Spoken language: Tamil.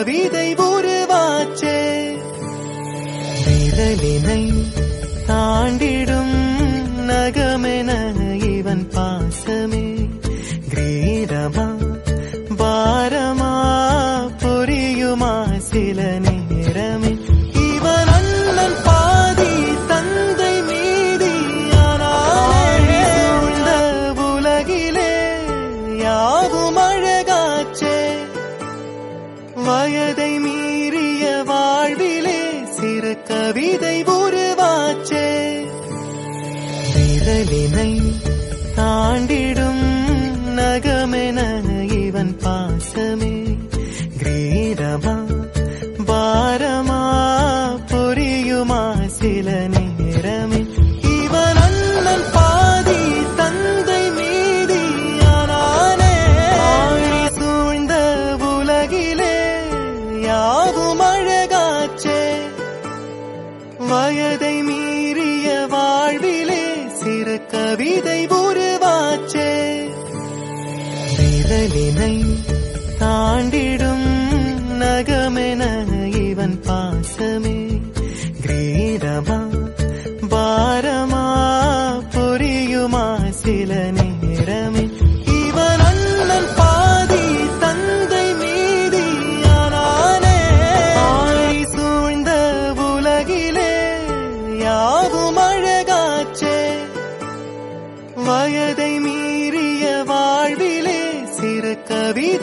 கவிதை உருவாச்சே விரலினை தாண்டிடும் நகமென இவன் பாசமே கிரீடமா பாரமா புரியுமா சில நேரமே இவன் அண்ணன் பாதி தந்தை மீதி ஆனாலே சூழ்ந்த உலகிலே யாவும் அழகாச்சே வயதை மீறிய வாழ்விலே சிறு கவிதை உருவாச்சே விரலினை தாண்டிடும் நகமென இவன் பாசமே கிரீடமா பாரமா புரியுமா சில நேரமே இவன் அண்ணன் பாதி தந்தை மீதி ஆனாலே ஆழி சூழ்ந்த உலகிலே யாவும் அழகாச்சே வயதை மீறிய வாழ்விலே சிறு கவிதை உருவாச்சே விரலினை தாண்டிடும் நகமென இவன் பாசமே கிரீடமா பாரமா புரியுமா சில நேரமே இவன் அண்ணன் பாதி தந்தை மீதி ஆனாலே ஆழி சூழ்ந்த உலகிலே யாவும் அழகாச்சே வயதை மீறிய வாழ்விலே சிறு கவிதை